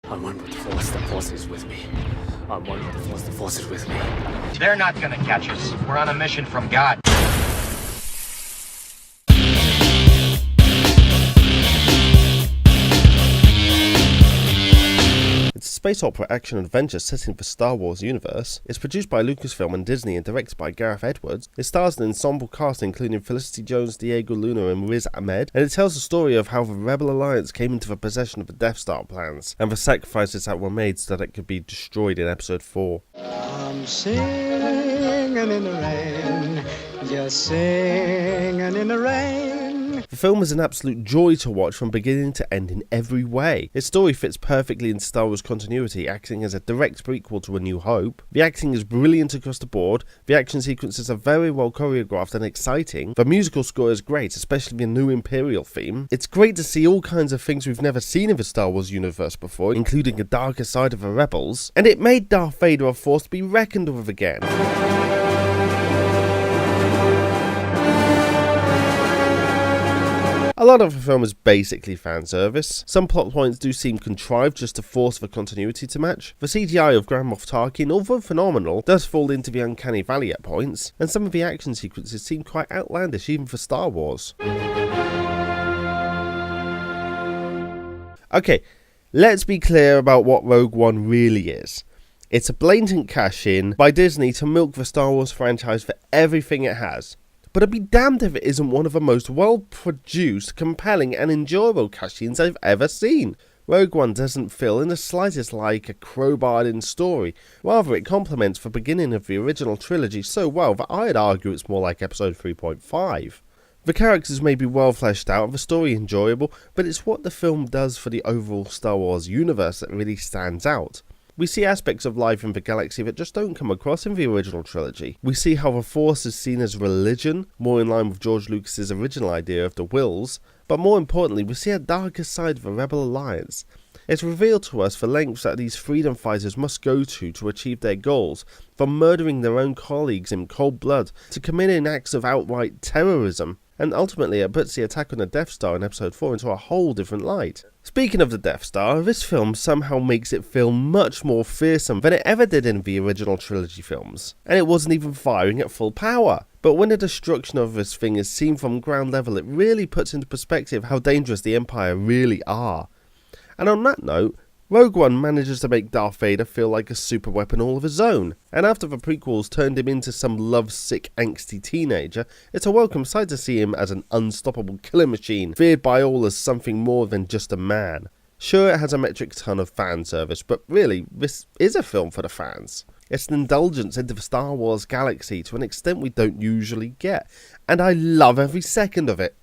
I'm one with the Force. The Force is with me. I'm one with the Force. The Force is with me. They're not gonna catch us. We're on a mission from God. It's a space opera action adventure set in the Star Wars universe. It's produced by Lucasfilm and Disney and directed by Gareth Edwards. It stars an ensemble cast including Felicity Jones, Diego Luna and Riz Ahmed, and it tells the story of how the Rebel Alliance came into the possession of the Death Star plans and the sacrifices that were made so that it could be destroyed in Episode 4. I'm singing in the rain, just singing in the rain. The film is an absolute joy to watch from beginning to end in every way. Its story fits perfectly into Star Wars continuity, acting as a direct prequel to A New Hope. The acting is brilliant across the board, the action sequences are very well choreographed and exciting, the musical score is great, especially the new Imperial theme. It's great to see all kinds of things we've never seen in the Star Wars universe before, including a darker side of the Rebels, and it made Darth Vader a force to be reckoned with again. A lot of the film is basically fan service. Some plot points do seem contrived just to force the continuity to match. The CGI of Grand Moff Tarkin, although phenomenal, does fall into the uncanny valley at points, and some of the action sequences seem quite outlandish even for Star Wars. Okay, let's be clear about what Rogue One really is. It's a blatant cash-in by Disney to milk the Star Wars franchise for everything it has. But I'd be damned if it isn't one of the most well-produced, compelling and enjoyable cash-ins I've ever seen. Rogue One doesn't feel in the slightest like a crowbarred-in story. Rather, it complements the beginning of the original trilogy so well that I'd argue it's more like episode 3.5. The characters may be well fleshed out and the story enjoyable, but it's what the film does for the overall Star Wars universe that really stands out. We see aspects of life in the galaxy that just don't come across in the original trilogy. We see how the Force is seen as religion, more in line with George Lucas's original idea of the Wills, but more importantly, we see a darker side of the Rebel Alliance. It's revealed to us the lengths that these freedom fighters must go to achieve their goals, from murdering their own colleagues in cold blood to committing acts of outright terrorism. And ultimately it puts the attack on the Death Star in Episode 4 into a whole different light. Speaking of the Death Star, this film somehow makes it feel much more fearsome than it ever did in the original trilogy films, and it wasn't even firing at full power. But when the destruction of this thing is seen from ground level, it really puts into perspective how dangerous the Empire really are. And on that note, Rogue One manages to make Darth Vader feel like a super weapon all of his own, and after the prequels turned him into some lovesick, angsty teenager, it's a welcome sight to see him as an unstoppable killing machine, feared by all as something more than just a man. Sure, it has a metric ton of fan service, but really, this is a film for the fans. It's an indulgence into the Star Wars galaxy to an extent we don't usually get, and I love every second of it.